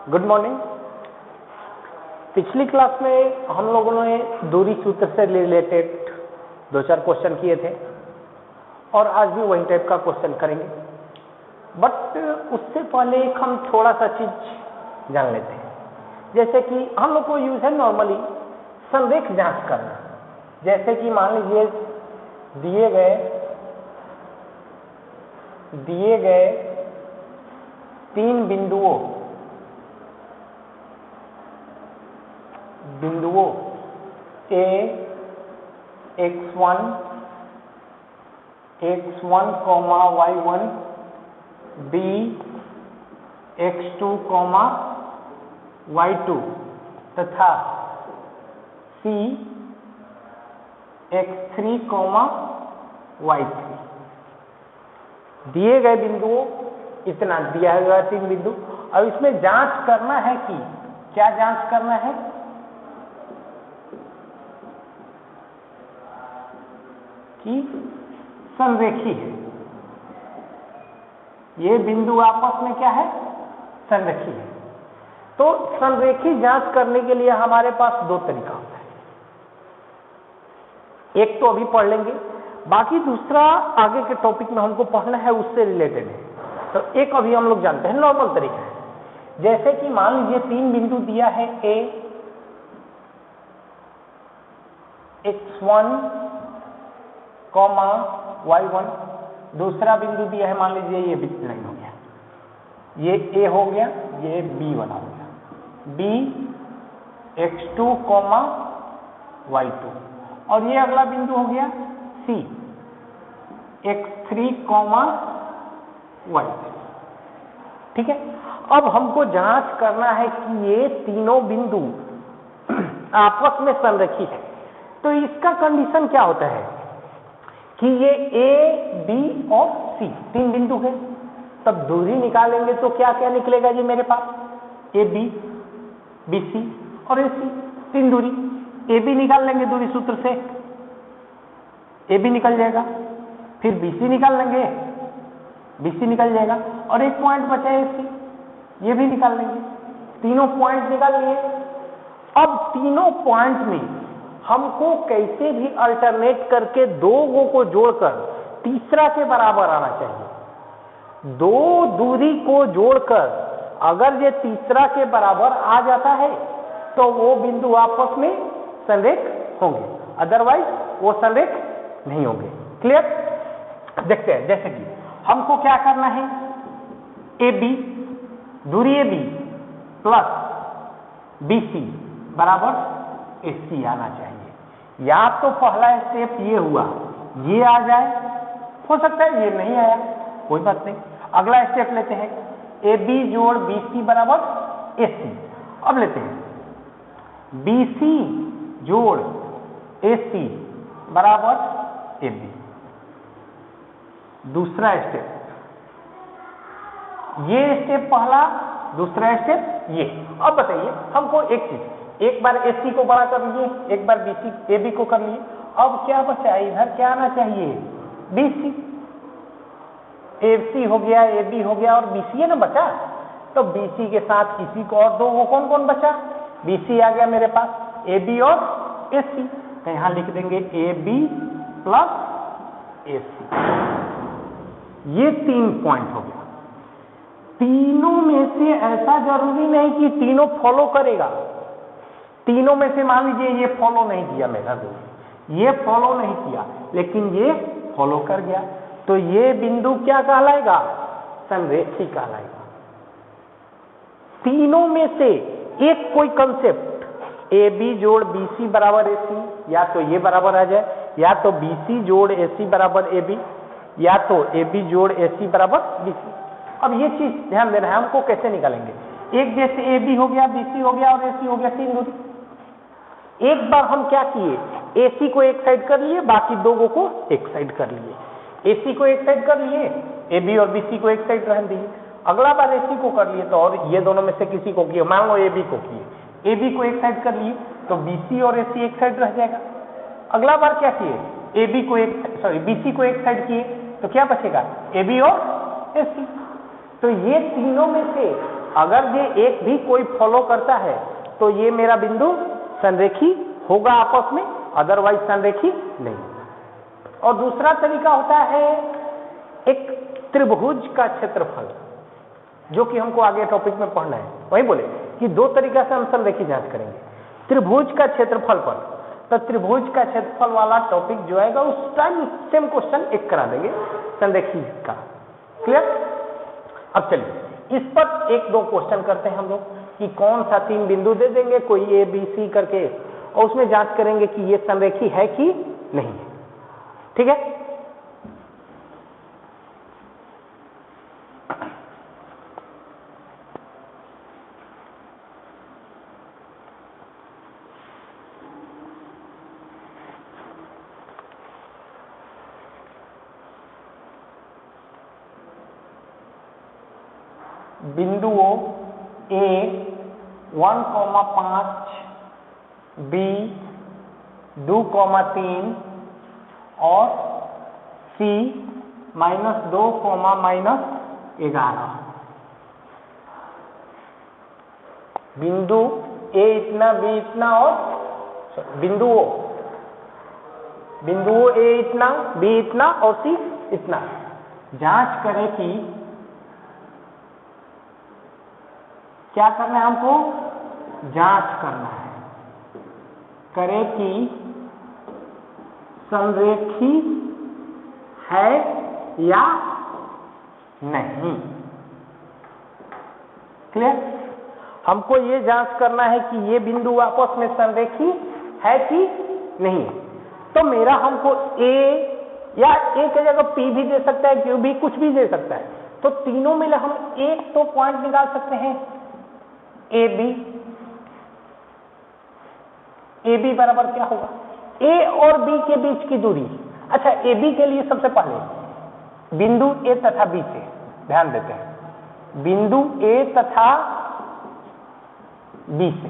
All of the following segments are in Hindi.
Good morning. पिछली क्लास में हम लोगों ने दूरी सूत्र से रिलेटेड 2-4 क्वेश्चन किए थे और आज भी वही टाइप का क्वेश्चन करेंगे, बट उससे पहले एक हम थोड़ा सा चीज जान लेते हैं। जैसे कि हम लोग को यूज है नॉर्मली संरेख जांच करना। जैसे कि मान लीजिए दिए गए 3 बिंदुओं A x1 y1 B x2 y2 तथा C x3 y3। दिए गए बिंदुओं इतना दिया गया 3 बिंदु। अब इसमें जांच करना है कि क्या जांच करना है कि संरेखी है। ये बिंदु आपस में क्या है? संरेखी है। तो संरेखी जांच करने के लिए हमारे पास 2 तरीका होता है। एक तो अभी पढ़ लेंगे, बाकी दूसरा आगे के टॉपिक में हमको पढ़ना है, उससे रिलेटेड है। तो एक अभी हम लोग जानते हैं नॉर्मल तरीका है। जैसे कि मान लीजिए 3 बिंदु दिया है A x1 y1, दूसरा बिंदु दिया है, मान लीजिए ये लाइन हो गया, ये A हो गया, ये B वाला हो गया, B x2 y2, और ये अगला बिंदु हो गया C x3 y3। ठीक है। अब हमको जांच करना है कि ये तीनों बिंदु आपस में संरेखी है। तो इसका कंडीशन क्या होता है कि ये A, B और C 3 बिंदु है। तब दूरी निकालेंगे तो क्या क्या निकलेगा जी मेरे पास? AB, BC और AC 3 दूरी। AB निकाल लेंगे दूरी सूत्र से, AB निकल जाएगा, फिर BC निकाल लेंगे, BC निकल जाएगा, और एक पॉइंट बचा है AC, ये भी निकाल लेंगे। तीनों पॉइंट निकाल लिए। अब तीनों पॉइंट में हमको कैसे भी अल्टरनेट करके 2 को जोड़कर तीसरा के बराबर आना चाहिए। 2 दूरी को जोड़कर अगर ये तीसरा के बराबर आ जाता है तो वो बिंदु आपस में संरेख होंगे, अदरवाइज वो संरेख नहीं होंगे। क्लियर? देखते हैं। जैसे कि हमको क्या करना है, AB, दूरी AB प्लस BC बराबर AC आना चाहिए। या तो पहला स्टेप ये हुआ, ये आ जाए, हो सकता है ये नहीं आया, कोई बात नहीं। अगला स्टेप लेते हैं, AB जोड़ BC बराबर AC। अब लेते हैं BC जोड़ AC बराबर AB। दूसरा स्टेप, ये स्टेप पहला, दूसरा स्टेप ये। अब बताइए हमको एक चीज, एक बार AC को बड़ा कर लिए, एक बार AB को कर लिए। अब क्या बचा? इधर क्या आना चाहिए? BC। AC हो गया, AB हो गया और BC है ना बचा। तो BC के साथ किसी को और 2 को कौन कौन बचा? BC आ गया मेरे पास, AB और AC। तो यहां लिख देंगे AB प्लस AC। ये 3 पॉइंट हो गया। तीनों में से ऐसा जरूरी नहीं कि तीनों फॉलो करेगा। तीनों में से मान लीजिए ये फॉलो नहीं किया मेरा दोस्त, ये फॉलो नहीं किया, लेकिन ये फॉलो कर गया, तो ये बिंदु क्या कहलाएगा? संरेखी कहलाएगा। तीनों में से एक कोई कंसेप्ट, AB जोड़ BC बराबर AC, या तो ये बराबर आ जाए, या तो BC जोड़ AC बराबर AB, या तो AB जोड़ AC बराबर BC। अब ये चीज ध्यान देना है हमको, कैसे निकालेंगे? एक जैसे AB हो गया, BC हो गया और AC हो गया, 3 दूरी। एक बार हम क्या किए, AC को एक साइड कर लिए, बाकी 2 को एक साइड कर लिए। AC को एक साइड कर लिए, AB और BC को एक साइड रहने दिए। अगला बार AC को कर लिए तो, और ये दोनों में से किसी को किए, मान लो AB को किए, AB को एक साइड कर लिए तो BC और AC एक साइड रह जाएगा। अगला बार क्या किए, BC को एक साइड किए तो क्या बचेगा? AB और AC। तो ये तीनों में से अगर ये एक भी कोई फॉलो करता है तो ये मेरा बिंदु संरेखी होगा आपस में, अदरवाइज संरेखी नहीं। और दूसरा तरीका होता है एक त्रिभुज का क्षेत्रफल, जो कि हमको आगे टॉपिक में पढ़ना है। वही बोले कि दो तरीका से हम संरेखी जांच करेंगे। त्रिभुज का क्षेत्रफल पर, तो त्रिभुज का क्षेत्रफल वाला टॉपिक जो आएगा उस टाइम सेम क्वेश्चन एक करा देंगे संरेखी का। क्लियर? अब चलिए इस पर एक दो क्वेश्चन करते हैं हम लोग कि कौन सा 3 बिंदु दे देंगे कोई ए बी सी करके, और उसमें जांच करेंगे कि ये संरेखी है कि नहीं है। ठीक है? बिंदुओं ए 1,5, बी 2,3 और सी -2, -11। बिंदु ए इतना, बी इतना और बिंदुओं ए इतना, बी इतना और सी इतना। जांच करें कि क्या करना है हमको? जांच करना है, करें कि संरेखी है या नहीं। क्लियर? हमको ये जांच करना है कि ये बिंदु आपस में संरेखी है कि नहीं। तो मेरा हमको ए या ए की जगह पी भी दे सकता है, क्यू भी, कुछ भी दे सकता है। तो तीनों में हम एक तो पॉइंट निकाल सकते हैं ए बी बराबर क्या होगा? ए और बी के बीच की दूरी। अच्छा, ए बी के लिए सबसे पहले बिंदु ए तथा बी से ध्यान देते हैं। बिंदु ए तथा बी से,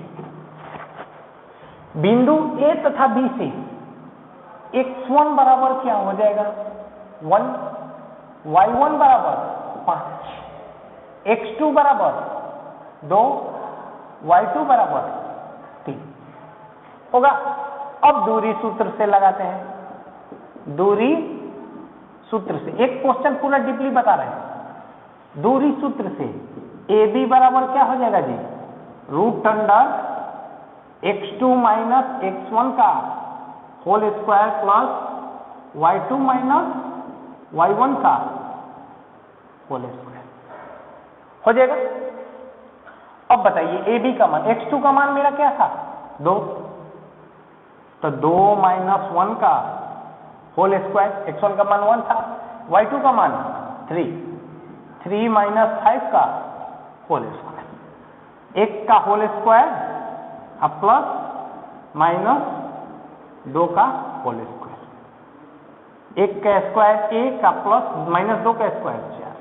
बिंदु ए तथा बी से x1 बराबर क्या हो जाएगा? 1, y1 बराबर 5, x2 बराबर 2, y2 बराबर 3 होगा। अब दूरी सूत्र से लगाते हैं। दूरी सूत्र से एक क्वेश्चन पूरा डीपली बता रहे हैं। दूरी सूत्र से ए बी बराबर क्या हो जाएगा जी? √अंडर x2 माइनस x1 का whole square plus y2 minus y1 का होल स्क्वायर हो जाएगा। अब बताइए ए बी का मान, x2 का मान मेरा क्या था? 2, तो 2 माइनस 1 का होल स्क्वायर, x1 का मान 1 था, y2 का मान 3, 3 माइनस 5 का होल स्क्वायर, 1 का होल स्क्वायर अब प्लस माइनस 2 का होल स्क्वायर, 1 का स्क्वायर 1 का प्लस माइनस 2 का स्क्वायर 4,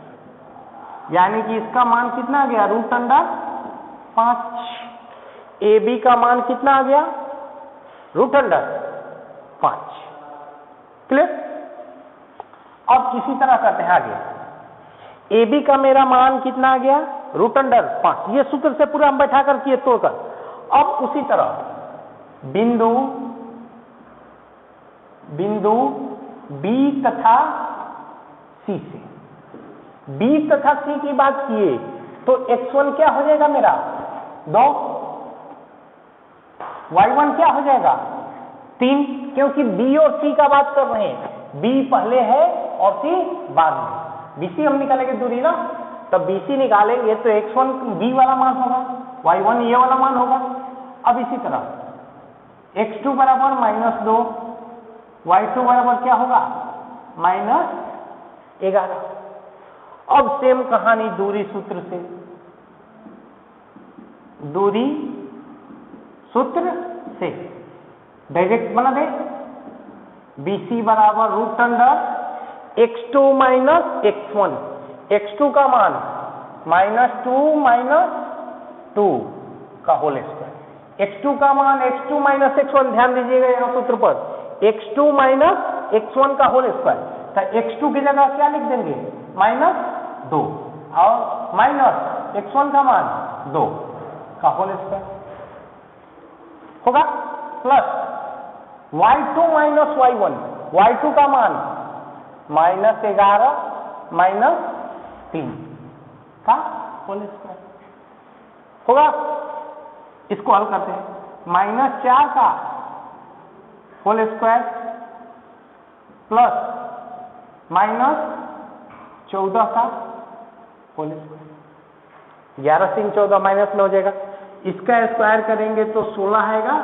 यानी कि इसका मान कितना आ गया? √5। ए बी का मान कितना आ गया? √5। क्लियर? अब इसी तरह करते हैं आगे। ए बी का मेरा मान कितना आ गया? √5। ये सूत्र से पूरा हम बैठा कर किए तोड़कर। अब उसी तरह बिंदु बी तथा सी से, बी तथा सी की बात किए तो x1 क्या हो जाएगा मेरा? 2, y1 क्या हो जाएगा? 3, क्योंकि बी और सी का बात कर रहे हैं। बी पहले है और सी बाद में। बीसी हम निकालेंगे दूरी ना, तब बीसी निकालेंगे तो x1 बी वाला मान होगा, y1 ये वाला मान होगा। अब इसी तरह x2 बराबर -2, y2 बराबर क्या होगा? -11। अब सेम कहानी दूरी सूत्र से, दूरी सूत्र से डायरेक्ट बना दे। BC बराबर √x2 माइनस x1, x2 का मान -2 का होल स्क्वायर, x2 का मान x2 माइनस x1, ध्यान दीजिएगा यहाँ सूत्र पर, x2 माइनस x1 का होल स्क्वायर। तो x2 की जगह क्या लिख देंगे? -2 और माइनस x1 का मान 2 का होल स्क्वायर होगा plus y2 minus y1, y2 का मान -11 -3 का होल स्क्वायर होगा। इसको हल करते हैं, -4 का होल स्क्वायर प्लस -14 का होल स्क्वायर, 11 से 14 माइनस में हो जाएगा। इसका स्क्वायर करेंगे तो 16 आएगा,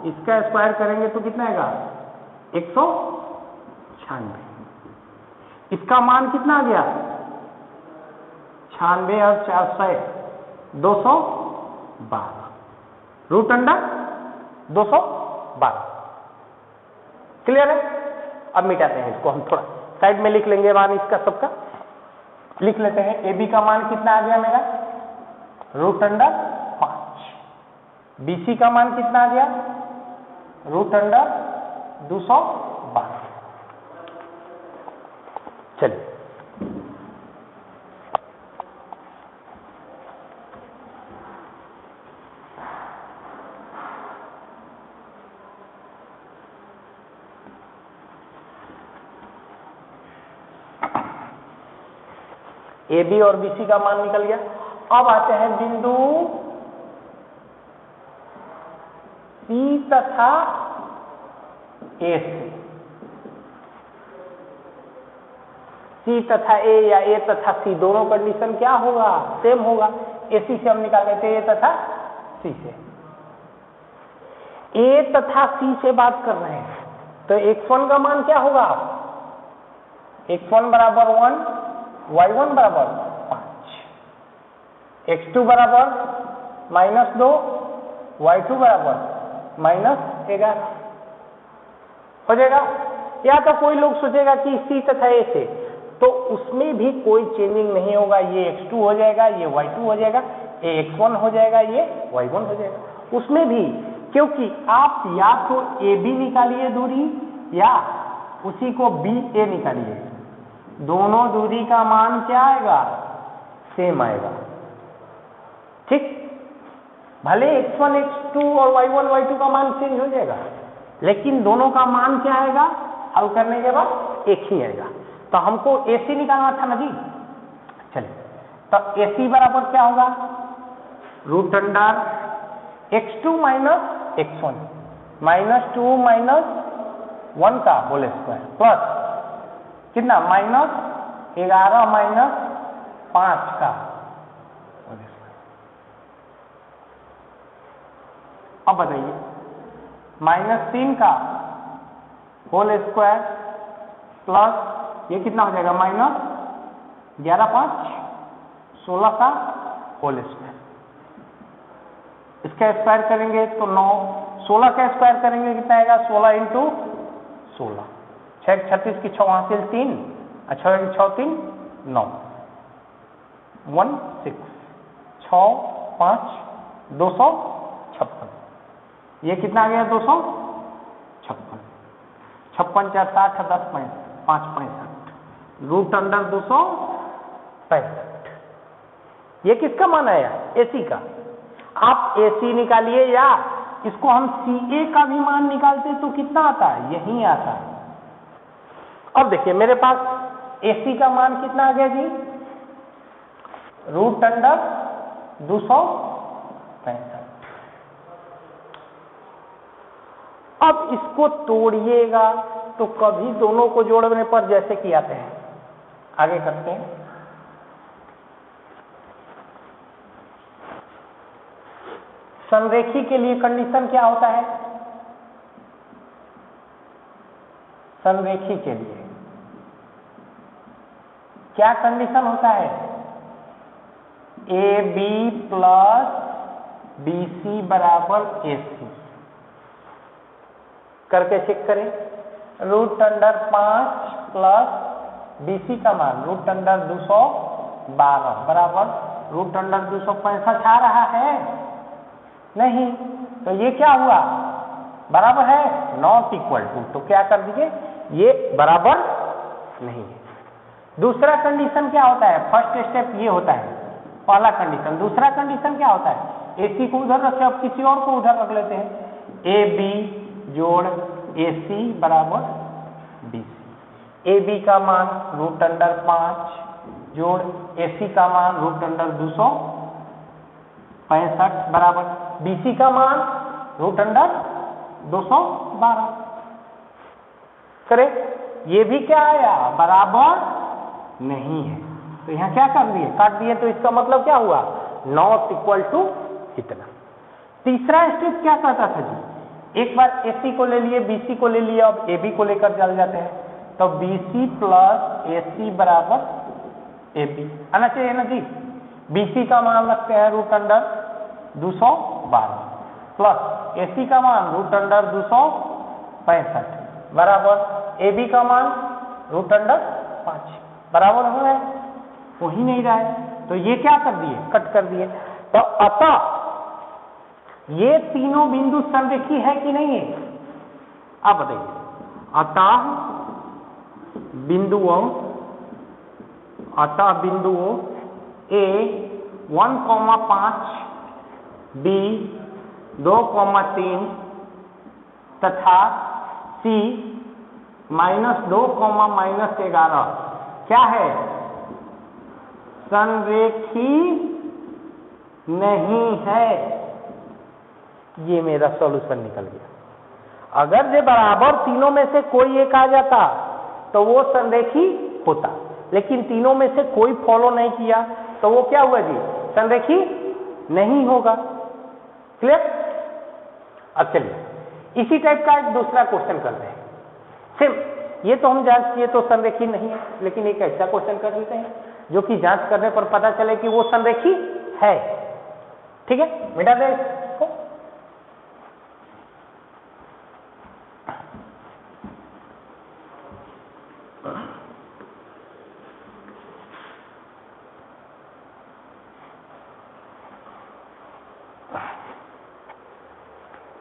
इसका स्क्वायर करेंगे तो कितना आएगा 196। इसका मान कितना आ गया 96 और 400 212 रूट अंडर 212। क्लियर है? अब मिटाते हैं इसको, हम थोड़ा साइड में लिख लेंगे मान इसका सबका लिख लेते हैं। ए बी का मान कितना आ गया मेरा रूट अंडर 5, बी सी का मान कितना आ गया रूट अंडर 212। चलिए ए बी और बी सी का मान निकल गया। अब आते हैं बिंदु सी तथा ए से। सी तथा ए या ए तथा सी दोनों कंडीशन क्या होगा सेम होगा। ए सी से हम निकाल लेते हैं ए तथा सी से। ए तथा सी से बात कर रहे हैं तो x1 का मान क्या होगा x1 बराबर 1, y1 बराबर 5, x2 बराबर -2, y2 बराबर -11 हो जाएगा। या तो कोई लोग सोचेगा कि सी तथा ए से, तो उसमें भी कोई चेंजिंग नहीं होगा, ये x2 हो जाएगा, ये y2 हो जाएगा, ये x1 हो जाएगा, ये y1 हो जाएगा उसमें भी, क्योंकि आप या तो ए बी निकालिए दूरी या उसी को बी ए निकालिए, दोनों दूरी का मान क्या आएगा सेम आएगा। ठीक, भले x1 x2 और y1 y2 का मान चेंज हो जाएगा, लेकिन दोनों का मान क्या आएगा हल करने के बाद एक ही आएगा। तो हमको AC निकालना था ना जी। चलिए, तो AC बराबर क्या होगा root under x2 minus x1 -2 -1 का होल स्क्वायर प्लस कितना -11 -5 का होल स्क्वायर। अब बताइए -3 का होल स्क्वायर प्लस ये कितना हो जाएगा -11 5 16 का होल स्क्वायर। इसका स्क्वायर करेंगे तो 9, 16 का स्क्वायर करेंगे कितना आएगा 16 इंटू 16, 6 36 की 6 हासिल 3, 6 6 3 9 1 6 6 5 256। ये कितना आ गया 256, 56 4 60 10 5 65 रूट अंडर 265। ये किसका मान आया AC का। आप AC निकालिए या इसको हम CA का भी मान निकालते तो कितना आता है यही आता है। अब देखिए मेरे पास AC का मान कितना आ गया जी रूट अंडर 265। अब इसको तोड़िएगा तो कभी दोनों को जोड़ने पर जैसे कि आते हैं, आगे करते हैं। संरेखी के लिए कंडीशन क्या होता है, संरेखी के लिए क्या कंडीशन होता है AB प्लस BC बराबर AC। करके चेक करें, रूट अंडर 5 प्लस BC का मान रूट अंडर 212 बराबर रूट अंडर 265 आ रहा है नहीं, तो ये क्या हुआ बराबर है नॉट इक्वल टू, तो क्या कर दीजिए ये बराबर नहीं है। दूसरा कंडीशन क्या होता है, फर्स्ट स्टेप ये होता है पहला कंडीशन। दूसरा कंडीशन क्या होता है, AC को उधर रखे, अब किसी और को उधर रख लेते हैं, AB जोड़ AC बराबर BC। AB का मान √5 जोड़ AC का मान √265 बराबर BC का मान √212। करें, ये भी क्या आया, बराबर नहीं है, तो यहां क्या कर दिए, काट दिए, तो इसका मतलब क्या हुआ, नॉट इक्वल टू इतना। तीसरा स्टेप क्या कहता था जी, एक बार AC को ले लिए, BC को ले लिए, अब AB को लेकर चल जाते हैं, तो BC प्लस AC बराबर AB आना चाहिए ना जी। BC का मान रखते हैं √212 प्लस AC का मान √265 बराबर AB का मान √5 बराबर हो रहा है, हो ही नहीं रहा है, तो ये क्या कर दिए, कट कर दिए। तो अतः ये तीनों बिंदु संरेखी है कि नहीं है, आप बताइए। अतः बिंदुओं A 1,5 B 2,3 तथा C -2,-11 क्या है, संरेखी नहीं है। ये मेरा सॉल्यूशन निकल गया। अगर ये बराबर तीनों में से कोई एक आ जाता तो वो संरेखी होता, लेकिन तीनों में से कोई फॉलो नहीं किया तो वो क्या हुआ जी, संरेखी नहीं होगा। क्लियर। अब चलिए इसी टाइप का एक दूसरा क्वेश्चन करते हैं। सिर्फ ये तो हम जांच किए तो संरेखी नहीं है, लेकिन एक ऐसा क्वेश्चन कर लेते हैं जो कि जांच करने पर पता चले कि वो संरेखी है। ठीक है, मिटा दे इसको।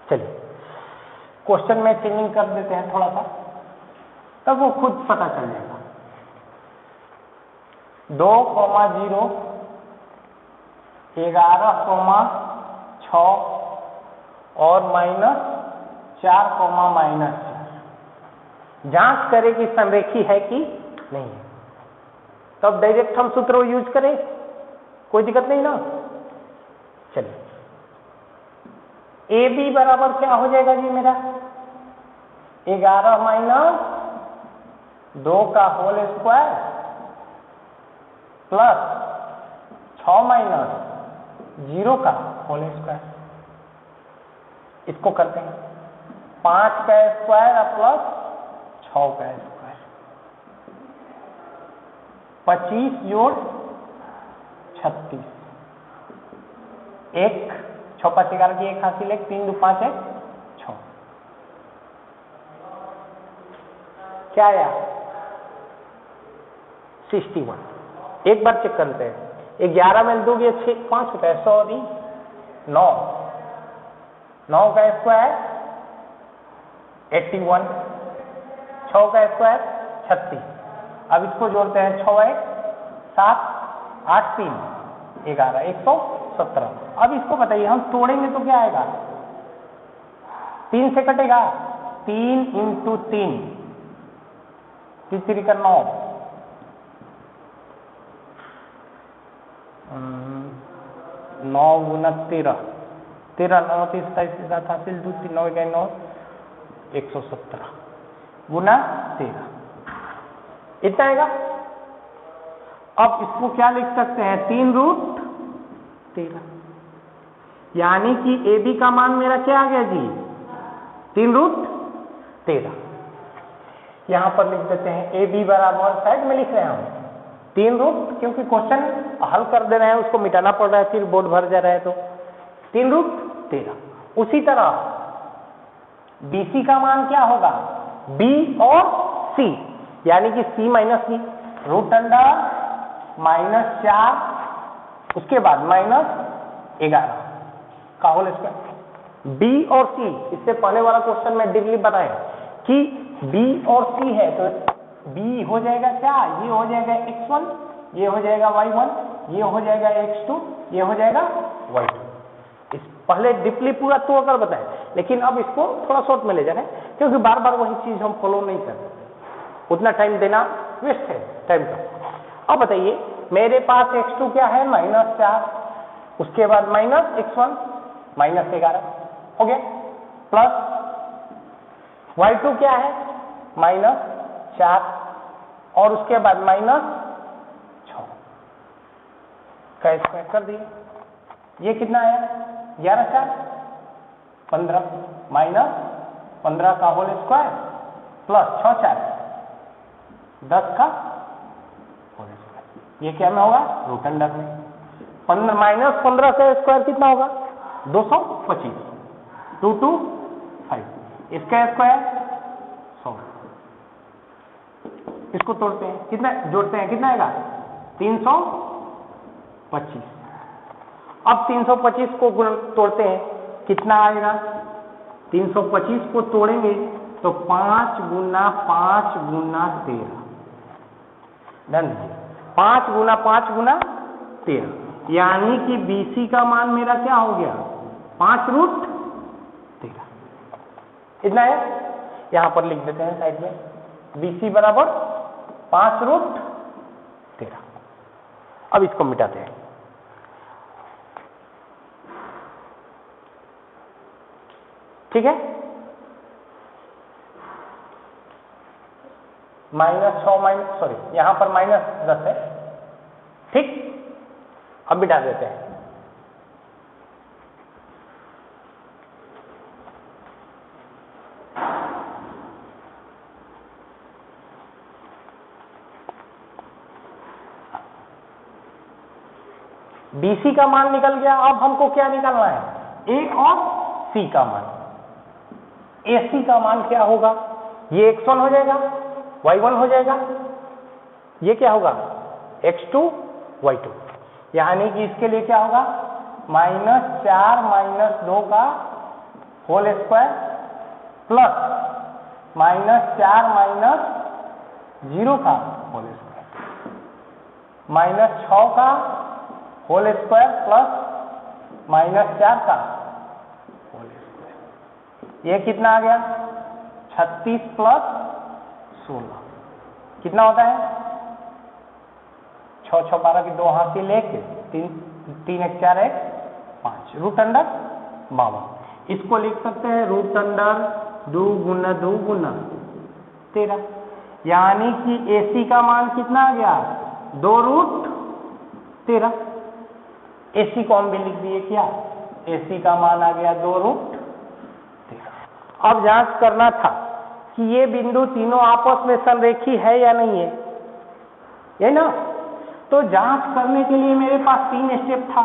चलिए क्वेश्चन में चेंजिंग कर देते हैं थोड़ा सा, तब वो खुद पता चल जाएगा। 2,0 11,6 और -4,-4 जांच करें कि संरेखी है कि नहीं है। तब डायरेक्ट हम सूत्र यूज करें, कोई दिक्कत नहीं ना। चलिए AB बराबर क्या हो जाएगा जी मेरा, 11 - 2 का होल स्क्वायर प्लस 6 - 0 का होल स्क्वायर। इसको करते हैं 5 का स्क्वायर प्लस 6 का स्क्वायर, 25 जोड़ 36, 1 6 5 11 की 1 हासिल, 1 3 2 5 1 6। क्या आया 61। एक बार चेक करते हैं, 11 में 2 6 5 होता है, सॉरी 9 का स्क्वायर 81, 6 का स्क्वायर 36। अब इसको जोड़ते हैं, 6 1 7 8 3 11 117। अब इसको बताइए, हम तोड़ेंगे तो क्या आएगा, 3 से कटेगा, 3 × 3 3 का 9, 9 × 13 13 9 30 7 हासिल 2 3 9 9 117 गुना 13, इतना आएगा। अब इसको क्या लिख सकते हैं, 3√13, यानी कि AB का मान मेरा क्या आ गया जी, 3√13। यहां पर लिख देते हैं AB बराबर, साइड में लिख रहे हैं हम 3 क्योंकि क्वेश्चन हल कर दे रहे हैं, उसको मिटाना पड़ रहा है, फिर बोर्ड भर जा रहा है, तो 3√13। उसी तरह BC का मान क्या होगा, B और C, यानी कि C - B √4, उसके बाद -11 का होल स्क्वायर। B और C, इससे पहले वाला क्वेश्चन में डिग्री बताएं कि B और C है, तो B हो जाएगा क्या, ये हो जाएगा x1, ये हो जाएगा y1, ये हो जाएगा x2, ये हो जाएगा y2। इस पहले डीपली पूरा तोड़कर बताएं, लेकिन अब इसको थोड़ा शॉर्ट में ले जा रहे हैं क्योंकि बार बार वही चीज हम फॉलो नहीं कर सकते, उतना टाइम देना वेस्ट है टाइम का। अब बताइए मेरे पास x2 क्या है -4, उसके बाद -x1 -11 हो गया, प्लस y2 क्या है -4 और उसके बाद -6 का स्क्वायर कर दिए। ये कितना आया 11 4 15 -15 का होल स्क्वायर प्लस 6 4 10 का होल स्क्वायर। ये क्या में होगा रूट अंडर में। -15 का स्क्वायर कितना होगा 225, 2 2 5, इसका स्क्वायर 100। इसको तोड़ते हैं, कितना जोड़ते हैं, कितना आएगा 325। अब 325 को तोड़ते हैं, कितना आएगा 325 को तोड़ेंगे तो 5 गुना 5 गुना 13 डन। 5 गुना 5 गुना 13, यानी कि BC का मान मेरा क्या हो गया 5√13। इतना है, यहां पर लिख देते हैं साइड में BC बराबर 5√13। अब इसको मिटाते हैं, ठीक है, -6 सॉरी यहां पर -10 है, ठीक। अब मिटा देते हैं, BC का मान निकल गया। अब हमको क्या निकालना है A और C का मान। AC का मान क्या होगा, ये x1 हो जाएगा, y1 हो जाएगा, ये क्या होगा x2 y2, यानी कि इसके लिए क्या होगा -4 -2 का होल स्क्वायर प्लस -4 -0 का होल स्क्वायर -6 का होल स्क्वायर प्लस -4 का होल स्क्वायर। ये कितना आ गया 36 प्लस 16 कितना होता है 6 6 12 की 2 हाथ से लेके 3 1 4 1 5 रूट अंडर 52। इसको लिख सकते हैं रूट अंडर 2 गुना 2 गुना 13, यानी कि AC का मान कितना आ गया 2√13। AC को हम भी लिख दिए, क्या AC का मान आ गया 2√13। अब जांच करना था कि ये बिंदु तीनों आपस में संरेखी है या नहीं है, ये ना। तो जांच करने के लिए मेरे पास 3 स्टेप था।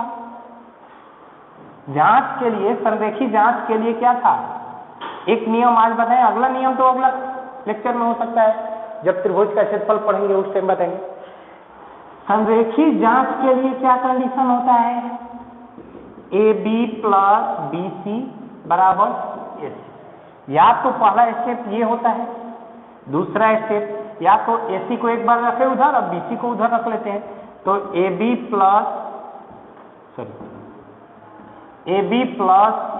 जांच के लिए, संरेखी जांच के लिए क्या था, एक नियम आज बताएं, अगला नियम तो अगला लेक्चर में हो सकता है, जब त्रिभुज का क्षेत्रफल पढ़ेंगे उस टाइम बताएंगे। संरेखी जांच के लिए क्या कंडीशन होता है, AB प्लस BC बराबर AC। या तो पहला स्टेप ये होता है, दूसरा स्टेप या तो AC को एक बार रखे उधर, अब BC को उधर रख लेते हैं, तो AB प्लस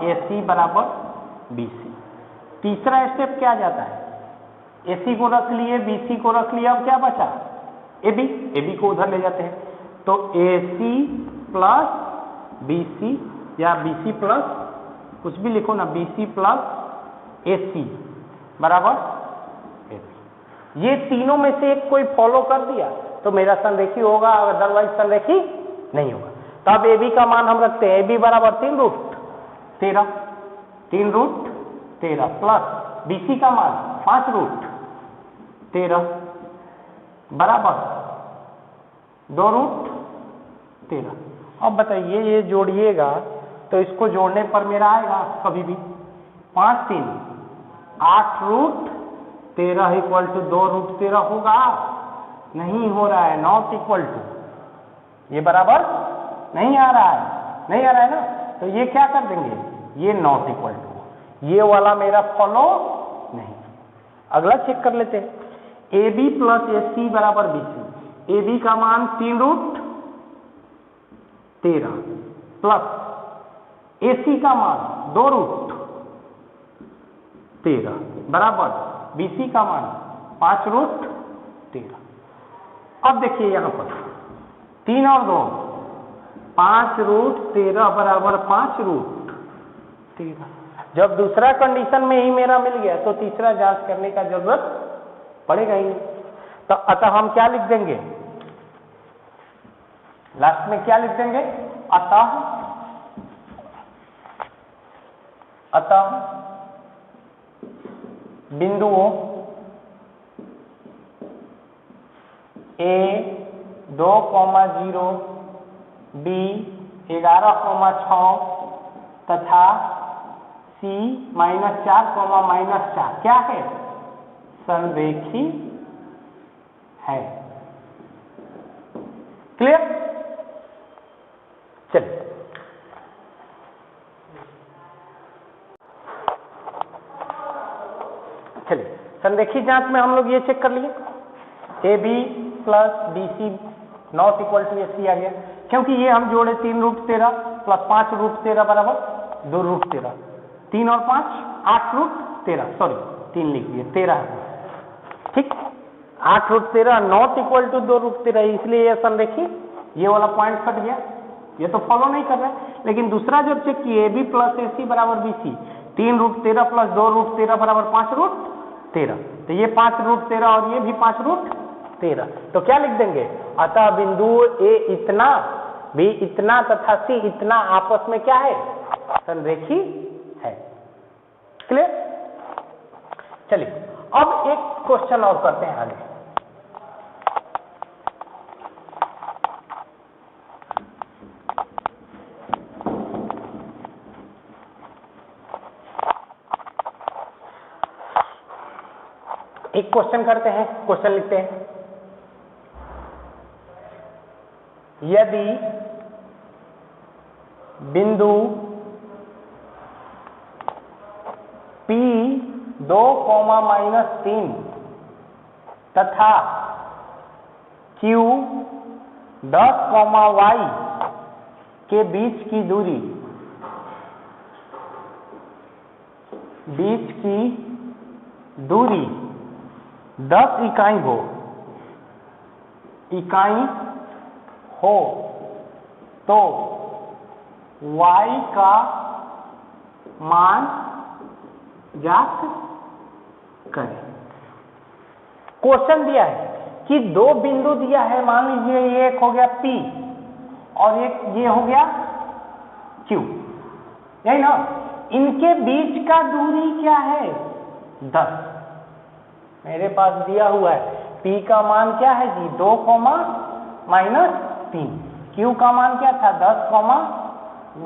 AC बराबर BC। तीसरा स्टेप क्या जाता है, AC को रख लिए, BC को रख लिया, अब क्या बचा AB को उधर ले जाते हैं, तो AC प्लस BC या BC प्लस कुछ भी लिखो ना, BC प्लस AC बराबर AB। ये तीनों में से एक कोई फॉलो कर दिया तो मेरा संरेखी होगा, अदरवाइज संरेखी नहीं होगा। तो अब AB का मान हम रखते हैं, AB बराबर 3√13 प्लस BC का मान 5√13 बराबर 2√13। अब बताइए ये जोड़िएगा तो इसको जोड़ने पर मेरा आएगा कभी भी 5 3 8√13 इक्वल टू 2√13 होगा, नहीं हो रहा है, नॉट इक्वल टू, ये बराबर नहीं आ रहा है ना, तो ये क्या कर देंगे, ये नॉट इक्वल टू, ये वाला मेरा फॉलो नहीं। अगला चेक कर लेते हैं, AB प्लस AC बराबर BC। AB का मान 3√13 13 प्लस AC का मान 2 रूट 13 बराबर BC का मान 5 रूट 13। अब देखिए यहां पर 3 और 2 5 रूट 13 बराबर 5 रूट 13। जब दूसरा कंडीशन में ही मेरा मिल गया तो तीसरा जांच करने का जरूरत पड़ेगा ही नहीं। तो अतः हम क्या लिख देंगे, लास्ट में क्या लिख देंगे, अतः बिंदुओं A 2,0 B 11,6 तथा C -4,-4 क्या है, संरेखी है। क्लियर? चलिए संरेखी जांच में हम लोग ये चेक कर लिए AB plus BC not equal to AC आ गया, क्योंकि ये हम जोड़े 3 रूट 13 प्लस 5 रूट 13 बराबर 2 रूट 13, 3 और 5 8 रूट 13, सॉरी 3 लिख दिए 13, ठीक, 8 root 13 not equal to 2 root 13, इसलिए ये संरेखी, ये वाला पॉइंट कट गया, ये तो फॉलो नहीं कर रहा है। लेकिन दूसरा जब चेक किए AB प्लस AC बराबर BC 3 रूट 13 प्लस 2 रूट 13 बराबर 5 रूट 13, तो ये 5 रूट 13 और ये भी 5 रूट 13, तो क्या लिख देंगे, अतः बिंदु A इतना B इतना तथा C इतना आपस में क्या है, संरेखी है। क्लियर? चलिए अब एक क्वेश्चन और करते हैं आगे। एक क्वेश्चन करते हैं, क्वेश्चन लिखते हैं, यदि बिंदु P 2,-3 तथा Q 10,y के बीच की दूरी ,10 इकाई हो तो y का मान ज्ञात करें। क्वेश्चन दिया है कि 2 बिंदु दिया है, मान लीजिए ये एक हो गया P और एक ये हो गया Q, यही ना, इनके बीच का दूरी क्या है, 10। मेरे पास दिया हुआ है P का मान क्या है जी, 2, -3, Q का मान क्या था, 10,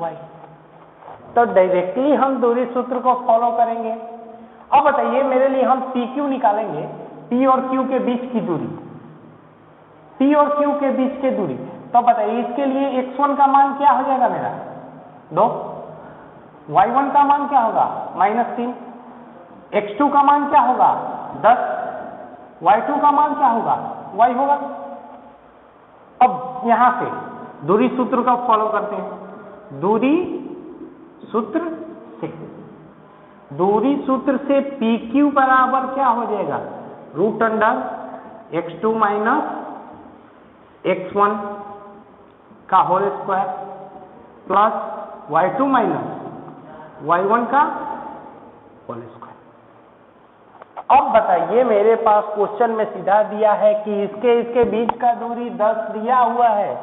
y। तो डायरेक्टली हम दूरी सूत्र को फॉलो करेंगे। अब बताइए मेरे लिए हम PQ निकालेंगे, P और Q के बीच की दूरी, P और Q के बीच की दूरी, तो बताइए इसके लिए x1 का मान क्या हो जाएगा मेरा, 2, y1 का मान क्या होगा, -3, x2 का मान क्या होगा, 10, y2 का मान क्या होगा, y होगा। अब यहां से दूरी सूत्र का फॉलो करते हैं, दूरी सूत्र से PQ बराबर क्या हो जाएगा, √x2 - x1 का whole square plus y2 - y1 का होल स्क्वायर। अब बताइए मेरे पास क्वेश्चन में सीधा दिया है कि इसके बीच का दूरी 10 दिया हुआ है,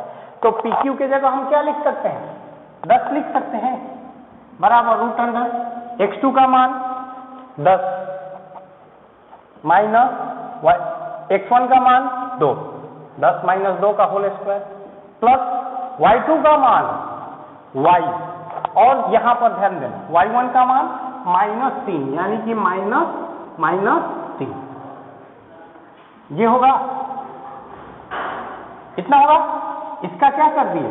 तो PQ के जगह हम क्या लिख सकते हैं, 10 लिख सकते हैं, बराबर √x2 का मान 10 माइनस x1 का मान 2, 10 - 2 का होल स्क्वायर प्लस y2 का मान y, और यहां पर ध्यान देना y1 का मान -3, यानी कि -3, ये होगा, इतना होगा, इसका क्या कर दिए,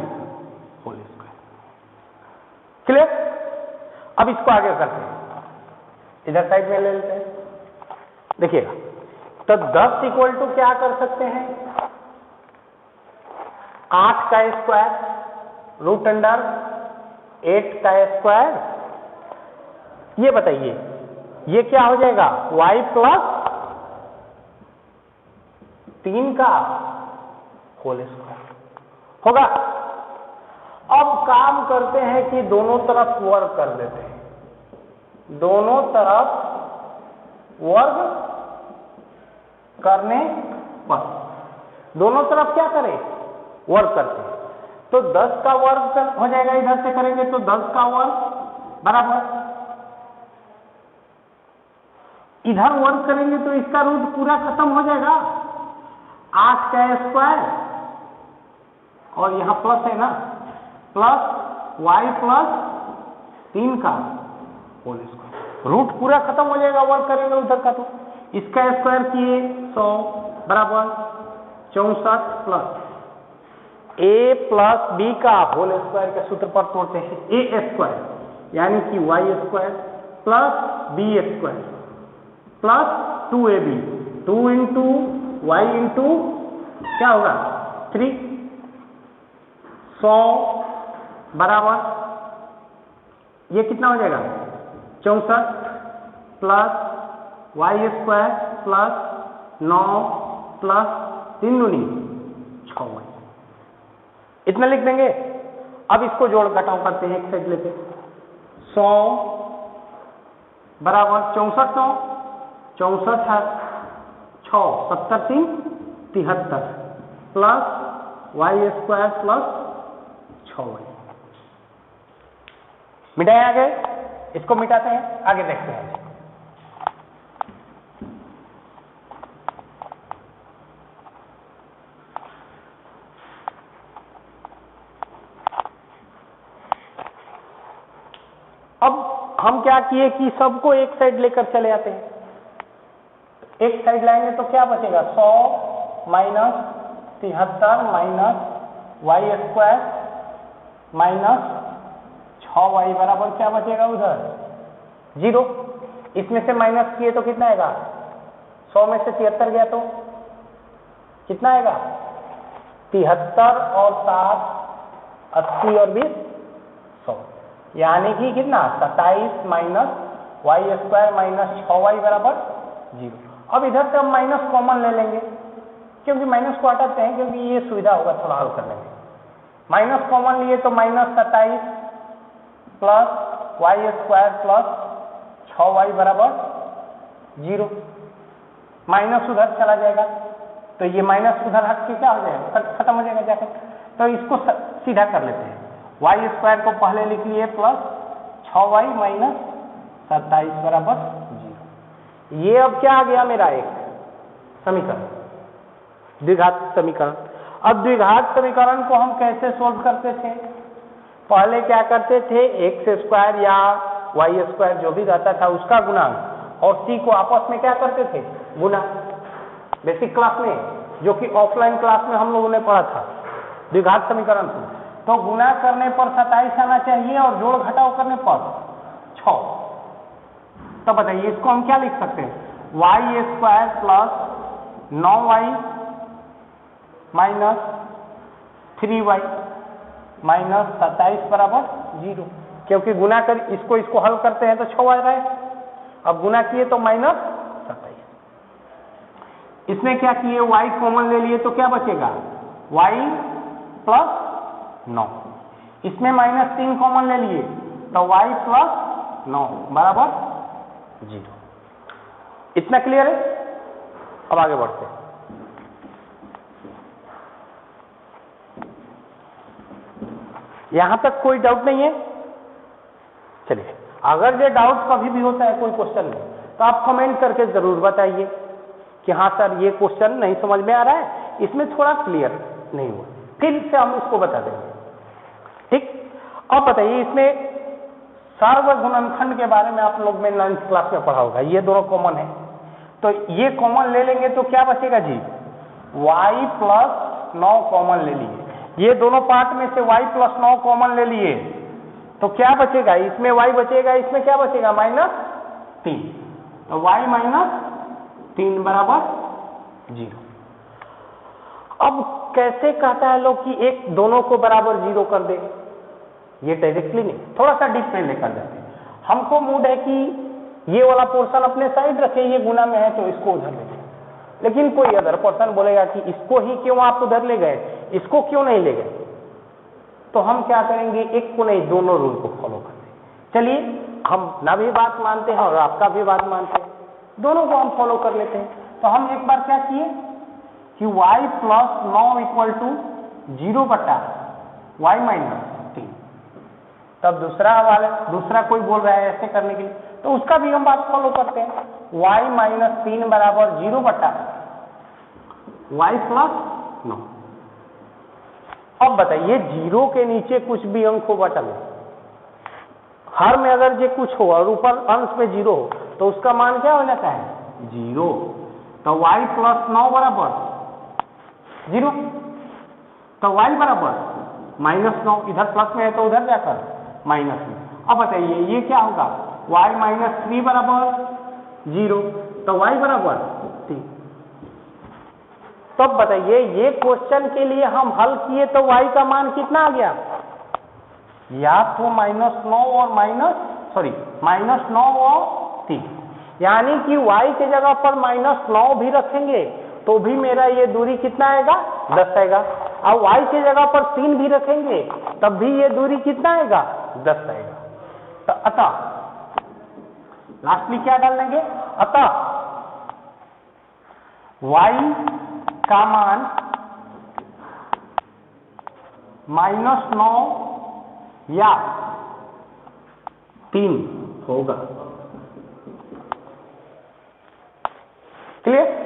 होल स्क्वायर। क्लियर? अब इसको आगे करते हैं, इधर साइड में ले लेते हैं, देखिएगा, तो 10 इक्वल टू क्या कर सकते हैं, 8 का स्क्वायर रूट अंडर 8 का स्क्वायर, ये बताइए ये क्या हो जाएगा, y प्लस 3 का होल स्क्वायर होगा। अब काम करते हैं कि दोनों तरफ वर्ग कर देते हैं, दोनों तरफ वर्ग करने पर, दोनों तरफ क्या करें, वर्ग करते हैं। तो 10 का वर्ग हो जाएगा, इधर से करेंगे तो 10 का वर्ग बराबर, इधर वर्ग करेंगे तो इसका रूट पूरा खत्म हो जाएगा, 8 का स्क्वायर और यहां प्लस है ना, प्लस y प्लस 3 का होल स्क्वायर, रूट पूरा खत्म हो जाएगा, वर्ग करेंगे उधर का तो इसका स्क्वायर किए 100 बराबर 64 प्लस a प्लस b का होल स्क्वायर के सूत्र पर तोड़ते हैं, a स्क्वायर यानी कि y square plus b square plus 2ab, 2 into y into क्या होगा 3, 100 बराबर ये कितना हो जाएगा 64 plus y square plus 9 plus 3 दूनी 6y, इतना लिख देंगे। अब इसको जोड़ घटाव करते हैं, एक साइड लेते 100 बराबर 64 64 है 6 70 3 73 plus y square plus 6y, मिटाए आगे, इसको मिटाते हैं, आगे देखते हैं। अब हम क्या किए कि सबको एक साइड लेकर चले आते हैं, एक साइड लाएंगे तो क्या बचेगा 100 minus 73 minus y square minus 6y बराबर क्या बचेगा उधर 0, इसमें से माइनस किए तो कितना आएगा, 100 में से 73 गया तो कितना आएगा 73 और 7 80 और 20 100, यानी कि कितना 27 minus y square minus 6y बराबर 0। अब इधर से हम माइनस कॉमन ले लेंगे, क्योंकि माइनस को हटाते हैं क्योंकि ये सुविधा होगा थोड़ा हल करने में। माइनस कॉमन लिए तो minus 27 plus y square plus 6y बराबर 0, माइनस उधर चला जाएगा तो ये माइनस उधर हट के क्या हो जाएगा, खत्म हो जाएगा जाकर। तो इसको सीधा कर लेते हैं, y स्क्वायर को पहले लिख लिए प्लस 6y माइनस 27 बराबर 0। ये अब क्या आ गया मेरा एक समीकरण, द्विघात समीकरण। अब द्विघात समीकरण को हम कैसे सोल्व करते थे, पहले क्या करते थे एक्स स्क्वायर या y स्क्वायर जो भी रहता था उसका गुणांक और c को आपस में क्या करते थे गुना, बेसिक क्लास में, जो कि ऑफलाइन क्लास में हम लोगों ने पढ़ा था द्विघात समीकरण से। तो गुना करने पर 27 आना चाहिए और जोड़ घटाव करने पर 6। तो बताइए इसको हम क्या लिख सकते हैं, y square plus 9y minus 3y minus 27 बराबर 0, क्योंकि गुना कर इसको हल करते हैं तो 6 आ रहा है, अब गुना किए तो माइनस 27। इसमें क्या किए y कॉमन ले लिए तो क्या बचेगा y प्लस 9, इसमें माइनस 3 कॉमन ले लिए तो y प्लस 9 बराबर 0। इतना क्लियर है। अब आगे बढ़ते हैं, यहां तक कोई डाउट नहीं है। चलिए, अगर ये डाउट कभी भी होता है कोई क्वेश्चन में तो आप कमेंट करके जरूर बताइए कि हाँ सर ये क्वेश्चन नहीं समझ में आ रहा है, इसमें थोड़ा क्लियर नहीं हुआ, फिर से हम उसको बता देंगे। ठीक, अब बताइए इसमें सार्वगुणनखंड के बारे में आप लोग में 9th क्लास में पढ़ा होगा, ये दोनों कॉमन है तो ये कॉमन ले लेंगे तो क्या बचेगा जी y प्लस 9 कॉमन ले लिए, ये दोनों पार्ट में से y प्लस 9 कॉमन ले लिए तो क्या बचेगा, इसमें y बचेगा, इसमें क्या बचेगा माइनस 3, तो y माइनस 3 बराबर 0। अब कैसे कहता है लोग कि एक दोनों को बराबर 0 कर दे, ये डायरेक्टली नहीं, थोड़ा सा डीप में लेकर जाते हैं। हमको मूड है कि ये वाला पोर्शन अपने साइड रखे, ये गुना में है तो इसको उधर ले गए, लेकिन कोई अदर पर्सन बोलेगा कि इसको ही क्यों आप उधर ले गए, इसको क्यों नहीं ले गए, तो हम क्या करेंगे, एक को नहीं दोनों रूल को फॉलो करते हैं। चलिए हम ना भी बात मानते हैं और आपका भी बात मानते हैं, दोनों को हम फॉलो कर लेते हैं। तो हम एक बार क्या किए कि y प्लस 9 इक्वल टू 0 बटा y माइनस 3। तब दूसरा कोई बोल रहा है ऐसे करने के लिए, तो उसका भी हम बात फॉलो करते हैं। y माइनस 3 बराबर 0 बटा y प्लस 9। अब बताइए 0 के नीचे कुछ भी अंक हो बटा में, हर में अगर ये कुछ हो और ऊपर अंश में 0 हो तो उसका मान क्या हो जाता है, 0। तो y प्लस 9 बराबर 0, तो y बराबर -9, इधर प्लस में है तो उधर जाकर माइनस में। अब बताइए ये क्या होगा, y माइनस 3 बराबर 0, तो y बराबर 3। तब बताइए ये क्वेश्चन के लिए हम हल किए तो y का मान कितना आ गया, या तो -9 और -9 और 3, यानी कि y के जगह पर -9 भी रखेंगे तो भी मेरा ये दूरी कितना आएगा, 10 आएगा। और y के जगह पर 3 भी रखेंगे तब भी ये दूरी कितना आएगा, 10 आएगा। तो अतः लास्टली क्या डाल लेंगे, अतः y का मान -9 या 3 होगा। क्लियर?